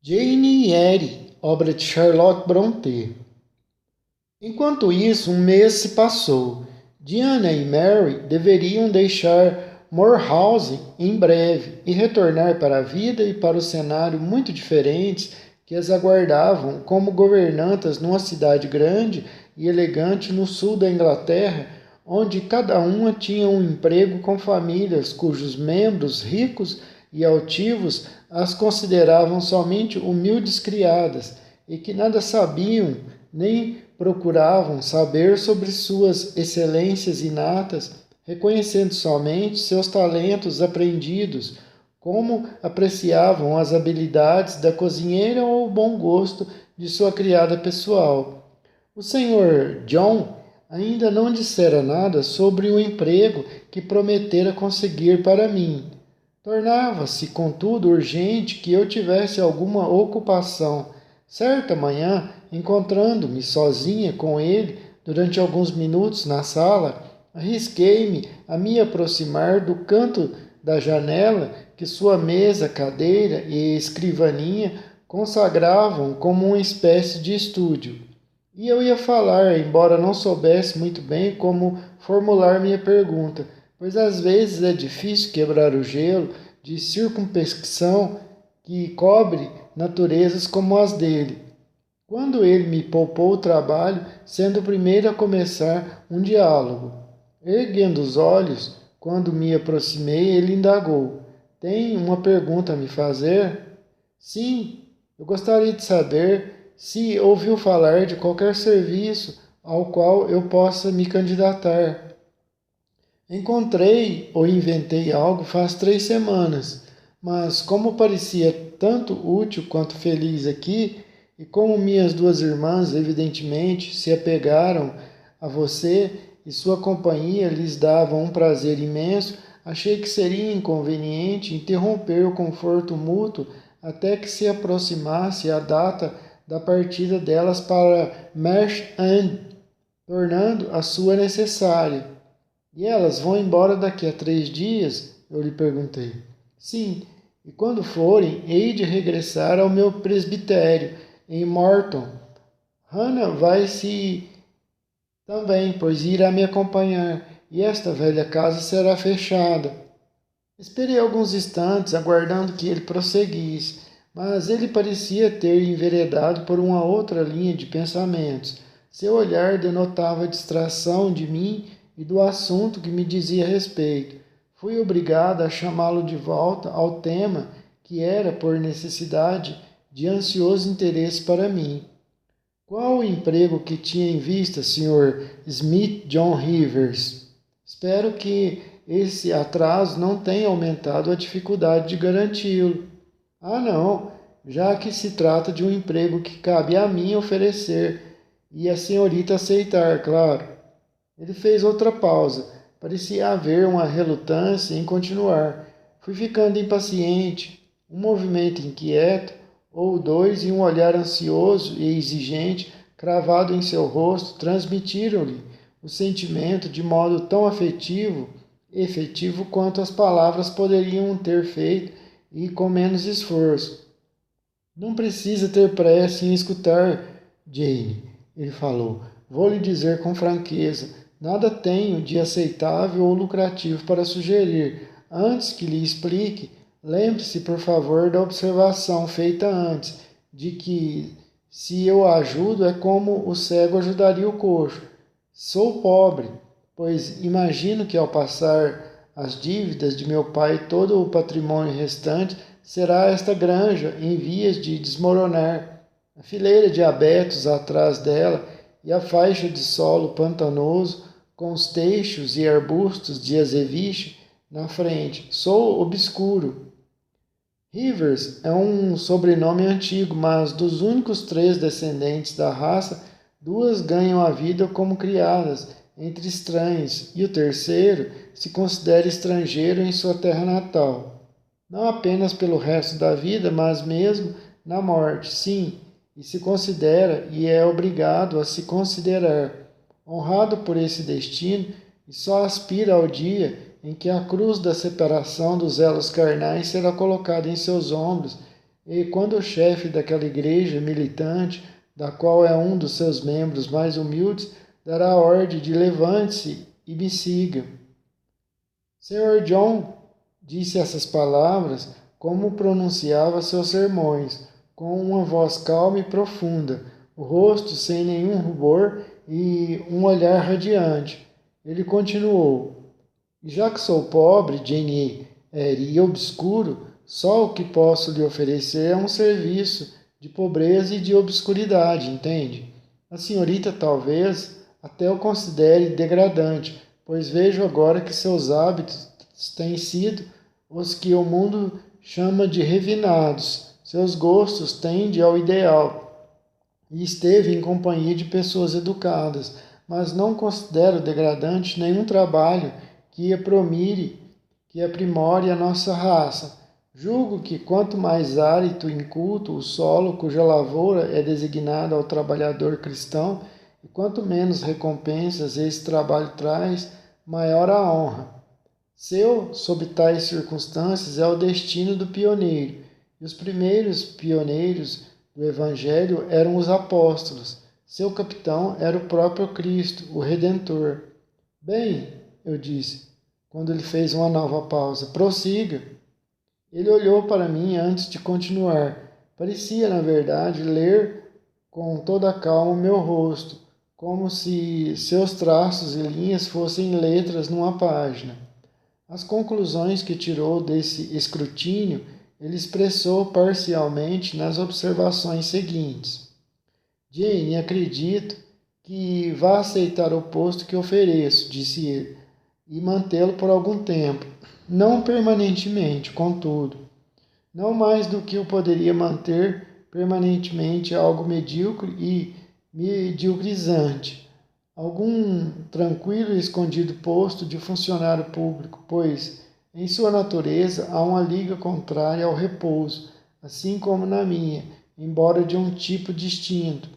Jane Eyre, obra de Charlotte Brontë. Enquanto isso, um mês se passou. Diana e Mary deveriam deixar Moor House em breve e retornar para a vida e para o cenário muito diferentes que as aguardavam como governantas numa cidade grande e elegante no sul da Inglaterra, onde cada uma tinha um emprego com famílias cujos membros ricos e altivos as consideravam somente humildes criadas e que nada sabiam nem procuravam saber sobre suas excelências inatas, reconhecendo somente seus talentos aprendidos, como apreciavam as habilidades da cozinheira ou o bom gosto de sua criada pessoal. O Sr. John ainda não dissera nada sobre o emprego que prometera conseguir para mim. Tornava-se, contudo, urgente que eu tivesse alguma ocupação. Certa manhã, encontrando-me sozinha com ele durante alguns minutos na sala, arrisquei-me a me aproximar do canto da janela que sua mesa, cadeira e escrivaninha consagravam como uma espécie de estúdio. E eu ia falar, embora não soubesse muito bem como formular minha pergunta, pois às vezes é difícil quebrar o gelo de circunspecção que cobre naturezas como as dele. Quando ele me poupou o trabalho, sendo o primeiro a começar um diálogo. Erguendo os olhos, quando me aproximei, ele indagou: Tem uma pergunta a me fazer? Sim, eu gostaria de saber se ouviu falar de qualquer serviço ao qual eu possa me candidatar. Encontrei ou inventei algo faz 3 semanas, mas como parecia tanto útil quanto feliz aqui, e como minhas duas irmãs, evidentemente, se apegaram a você e sua companhia lhes dava um prazer imenso, achei que seria inconveniente interromper o conforto mútuo até que se aproximasse a data da partida delas para Marsh End, tornando a sua necessária. E elas vão embora daqui a 3 dias? Eu lhe perguntei. Sim, e quando forem, hei de regressar ao meu presbitério em Morton. Hannah vai-se também, pois irá me acompanhar, e esta velha casa será fechada. Esperei alguns instantes, aguardando que ele prosseguisse, mas ele parecia ter enveredado por uma outra linha de pensamentos. Seu olhar denotava distração de mim e do assunto que me dizia respeito. Fui obrigado a chamá-lo de volta ao tema que era, por necessidade, de ansioso interesse para mim. Qual o emprego que tinha em vista, Sr. Smith John Rivers? Espero que esse atraso não tenha aumentado a dificuldade de garanti-lo. Ah, não, já que se trata de um emprego que cabe a mim oferecer e a senhorita aceitar, claro. Ele fez outra pausa. Parecia haver uma relutância em continuar. Fui ficando impaciente. Um movimento inquieto, ou dois, e um olhar ansioso e exigente cravado em seu rosto transmitiram-lhe o sentimento de modo tão efetivo quanto as palavras poderiam ter feito e com menos esforço. Não precisa ter pressa em escutar, Jane, ele falou. Vou lhe dizer com franqueza, nada tenho de aceitável ou lucrativo para sugerir. Antes que lhe explique, lembre-se, por favor, da observação feita antes, de que se eu ajudo é como o cego ajudaria o coxo. Sou pobre, pois imagino que ao passar as dívidas de meu pai e todo o patrimônio restante, será esta granja em vias de desmoronar. A fileira de abetos atrás dela e a faixa de solo pantanoso com os teixos e arbustos de azeviche na frente. Sou obscuro. Rivers é um sobrenome antigo, mas dos únicos 3 descendentes da raça, 2 ganham a vida como criadas entre estranhos, e o terceiro se considera estrangeiro em sua terra natal. Não apenas pelo resto da vida, mas mesmo na morte, sim, e se considera e é obrigado a se considerar honrado por esse destino e só aspira ao dia em que a cruz da separação dos elos carnais será colocada em seus ombros E quando o chefe daquela igreja militante, da qual é um dos seus membros mais humildes, dará a ordem de levante-se e me siga. Sr. John disse essas palavras como pronunciava seus sermões, com uma voz calma e profunda, o rosto sem nenhum rubor e um olhar radiante. Ele continuou: já que sou pobre, Jane Eyre, e obscuro, só o que posso lhe oferecer é um serviço de pobreza e de obscuridade, entende? A senhorita talvez até o considere degradante, pois vejo agora que seus hábitos têm sido os que o mundo chama de refinados. Seus gostos tendem ao ideal e esteve em companhia de pessoas educadas, mas não considero degradante nenhum trabalho que aprimore a nossa raça. Julgo que quanto mais árido e inculto o solo cuja lavoura é designada ao trabalhador cristão, e quanto menos recompensas esse trabalho traz, maior a honra. Seu, sob tais circunstâncias, é o destino do pioneiro, e os primeiros pioneiros do Evangelho eram os apóstolos. Seu capitão era o próprio Cristo, o Redentor. Bem, eu disse, quando ele fez uma nova pausa, prossiga. Ele olhou para mim antes de continuar. Parecia, na verdade, ler com toda a calma o meu rosto, como se seus traços e linhas fossem letras numa página. As conclusões que tirou desse escrutínio ele expressou parcialmente nas observações seguintes. Jane, acredito que vá aceitar o posto que ofereço, disse ele, e mantê-lo por algum tempo. Não permanentemente, contudo. Não mais do que eu poderia manter permanentemente algo medíocre e mediocrizante. Algum tranquilo e escondido posto de funcionário público, pois, em sua natureza, há uma liga contrária ao repouso, assim como na minha, embora de um tipo distinto.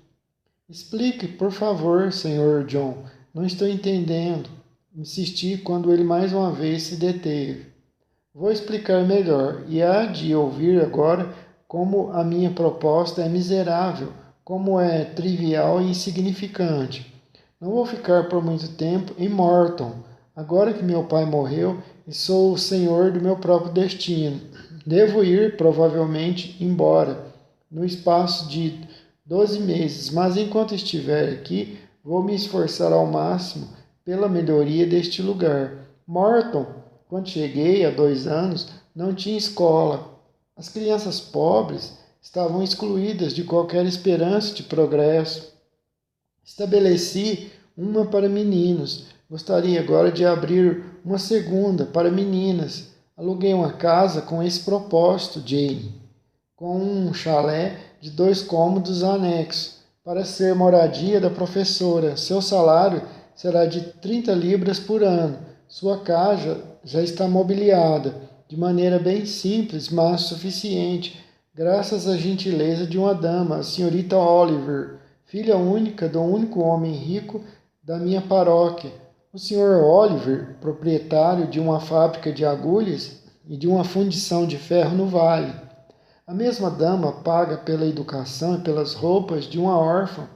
Explique, por favor, Sr. John. Não estou entendendo. Insisti quando ele mais uma vez se deteve. Vou explicar melhor, e há de ouvir agora como a minha proposta é miserável, como é trivial e insignificante. Não vou ficar por muito tempo em Morton, agora que meu pai morreu e sou o senhor do meu próprio destino. Devo ir, provavelmente, embora, no espaço de 12 meses, mas enquanto estiver aqui, vou me esforçar ao máximo pela melhoria deste lugar. Morton, quando cheguei há 2 anos, não tinha escola. As crianças pobres estavam excluídas de qualquer esperança de progresso. Estabeleci uma para meninos. Gostaria agora de abrir uma segunda para meninas. Aluguei uma casa com esse propósito, Jane, com um chalé de 2 cômodos anexos, para ser moradia da professora. Seu salário será de 30 libras por ano. Sua casa já está mobiliada, de maneira bem simples, mas suficiente, graças à gentileza de uma dama, a senhorita Oliver, filha única do único homem rico da minha paróquia. O Sr. Oliver, proprietário de uma fábrica de agulhas e de uma fundição de ferro no vale. A mesma dama paga pela educação e pelas roupas de uma órfã,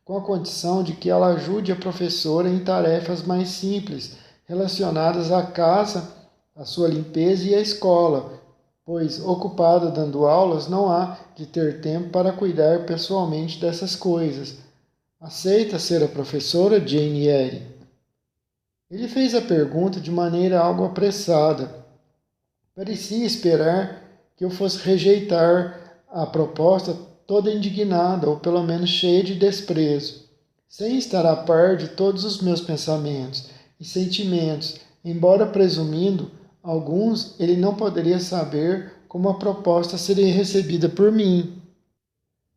com a condição de que ela ajude a professora em tarefas mais simples, relacionadas à casa, à sua limpeza e à escola, pois, ocupada dando aulas, não há de ter tempo para cuidar pessoalmente dessas coisas. Aceita ser a professora, Jane Eyre? Ele fez a pergunta de maneira algo apressada. Parecia esperar que eu fosse rejeitar a proposta toda indignada, ou pelo menos cheia de desprezo, sem estar a par de todos os meus pensamentos e sentimentos, embora presumindo alguns, ele não poderia saber como a proposta seria recebida por mim.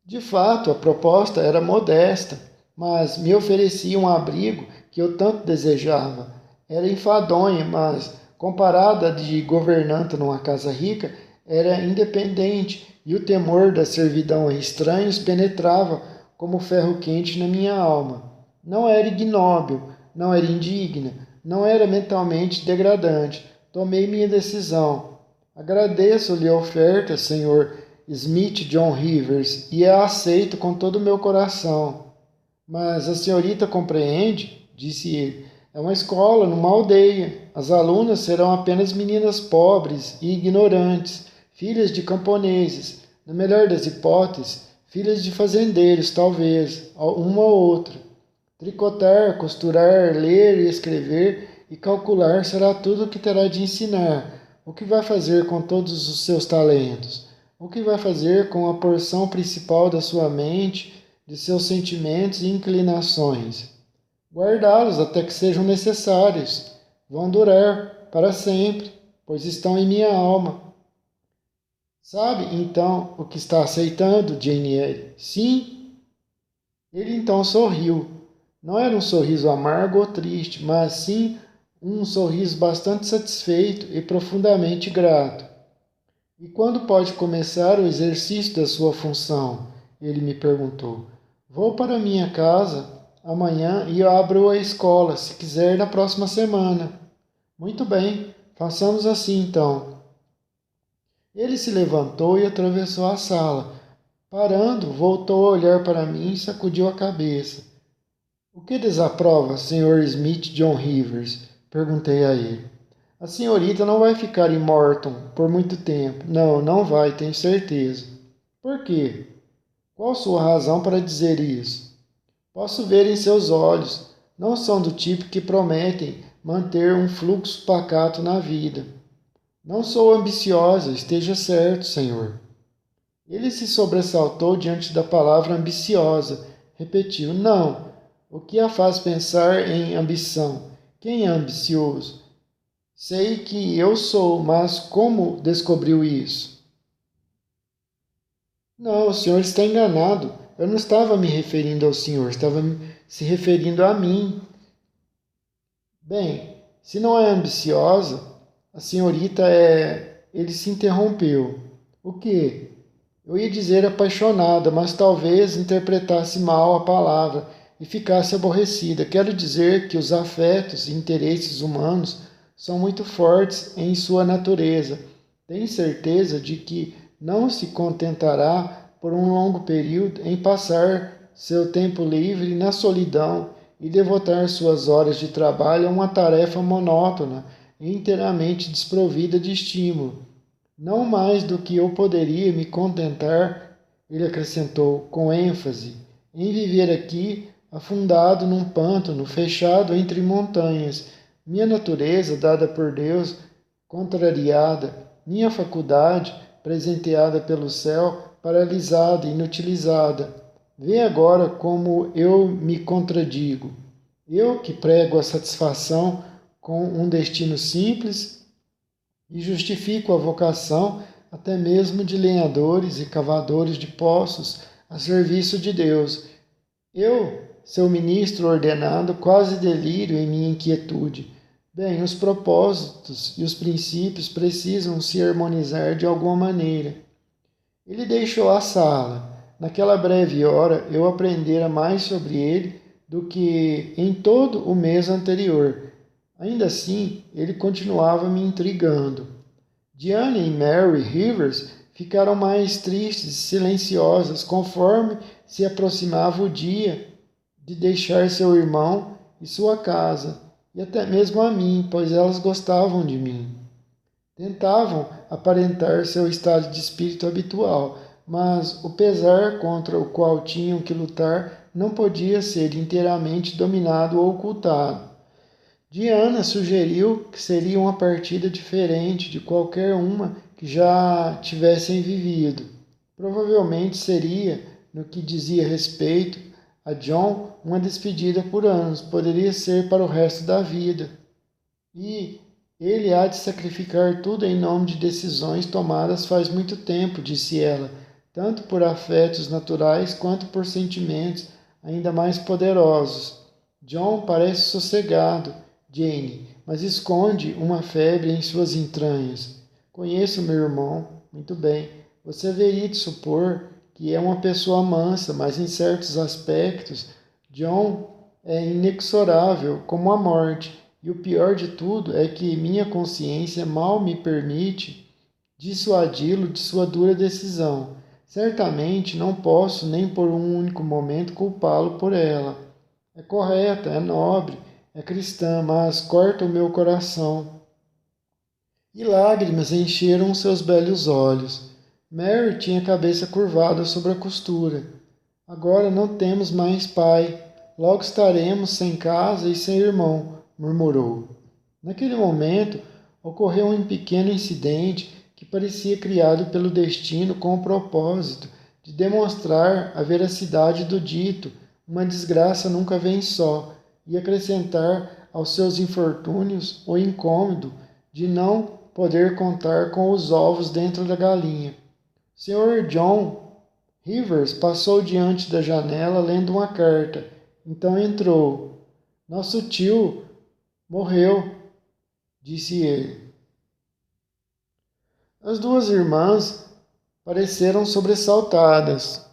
De fato, a proposta era modesta, mas me oferecia um abrigo que eu tanto desejava. Era enfadonha, mas, comparada de governanta numa casa rica, era independente, e o temor da servidão a estranhos penetrava como ferro quente na minha alma. Não era ignóbil, não era indigna, não era mentalmente degradante. Tomei minha decisão. Agradeço-lhe a oferta, senhor, Smith John Rivers e a aceito com todo o meu coração. Mas a senhorita compreende? Disse ele. É uma escola, numa aldeia. As alunas serão apenas meninas pobres e ignorantes, filhas de camponeses. Na melhor das hipóteses, filhas de fazendeiros, talvez, uma ou outra. Tricotar, costurar, ler e escrever e calcular será tudo o que terá de ensinar. O que vai fazer com todos os seus talentos? O que vai fazer com a porção principal da sua mente, de seus sentimentos e inclinações? Guardá-los até que sejam necessários. Vão durar para sempre, pois estão em minha alma. Sabe, então, o que está aceitando, Jane Eyre? Sim. Ele então sorriu. Não era um sorriso amargo ou triste, mas sim um sorriso bastante satisfeito e profundamente grato. E quando pode começar o exercício da sua função? Ele me perguntou. Vou para minha casa amanhã e abro a escola, se quiser, na próxima semana. Muito bem, façamos assim então. Ele se levantou e atravessou a sala. Parando, voltou a olhar para mim e sacudiu a cabeça. O que desaprova, Sr. Smith John Rivers? Perguntei a ele. A senhorita não vai ficar em Morton por muito tempo. Não, não vai, tenho certeza. Por quê? Qual sua razão para dizer isso? Posso ver em seus olhos. Não são do tipo que prometem manter um fluxo pacato na vida. Não sou ambiciosa, esteja certo, senhor. Ele se sobressaltou diante da palavra ambiciosa. Repetiu, não. O que a faz pensar em ambição? Quem é ambicioso? Sei que eu sou, mas como descobriu isso? Não, o senhor está enganado. Eu não estava me referindo ao senhor, estava se referindo a mim. Bem, se não é ambiciosa, a senhorita é... Ele se interrompeu. O quê? Eu ia dizer apaixonada, mas talvez interpretasse mal a palavra e ficasse aborrecida. Quero dizer que os afetos e interesses humanos são muito fortes em sua natureza. Tenho certeza de que não se contentará por um longo período em passar seu tempo livre na solidão e devotar suas horas de trabalho a uma tarefa monótona e inteiramente desprovida de estímulo. Não mais do que eu poderia me contentar, ele acrescentou com ênfase, em viver aqui, afundado num pântano fechado entre montanhas, minha natureza, dada por Deus, contrariada, minha faculdade, presenteada pelo céu, paralisada, inutilizada. Vê agora como eu me contradigo. Eu que prego a satisfação com um destino simples e justifico a vocação até mesmo de lenhadores e cavadores de poços a serviço de Deus. Eu, seu ministro ordenado, quase delírio em minha inquietude. Bem, os propósitos e os princípios precisam se harmonizar de alguma maneira. Ele deixou a sala. Naquela breve hora eu aprendera mais sobre ele do que em todo o mês anterior. Ainda assim, ele continuava me intrigando. Diane e Mary Rivers ficaram mais tristes e silenciosas conforme se aproximava o dia de deixar seu irmão e sua casa, e até mesmo a mim, pois elas gostavam de mim. Tentavam aparentar seu estado de espírito habitual, mas o pesar contra o qual tinham que lutar não podia ser inteiramente dominado ou ocultado. Diana sugeriu que seria uma partida diferente de qualquer uma que já tivessem vivido. Provavelmente seria, no que dizia respeito a John, uma despedida por anos, poderia ser para o resto da vida. E ele há de sacrificar tudo em nome de decisões tomadas faz muito tempo, disse ela, tanto por afetos naturais quanto por sentimentos ainda mais poderosos. John parece sossegado, Jane, mas esconde uma febre em suas entranhas. Conheço meu irmão muito bem. Você haveria de supor que é uma pessoa mansa, mas em certos aspectos, John é inexorável como a morte. E o pior de tudo é que minha consciência mal me permite dissuadi-lo de sua dura decisão. Certamente não posso nem por um único momento culpá-lo por ela. É correta, é nobre, é cristã, mas corta o meu coração. E lágrimas encheram seus belos olhos. Mary tinha a cabeça curvada sobre a costura. Agora não temos mais pai. Logo estaremos sem casa e sem irmão, murmurou. Naquele momento, ocorreu um pequeno incidente que parecia criado pelo destino com o propósito de demonstrar a veracidade do dito: uma desgraça nunca vem só, e acrescentar aos seus infortúnios o incômodo de não poder contar com os ovos dentro da galinha. Sr. John Rivers passou diante da janela lendo uma carta. Então entrou. Nosso tio morreu, disse ele. As duas irmãs pareceram sobressaltadas.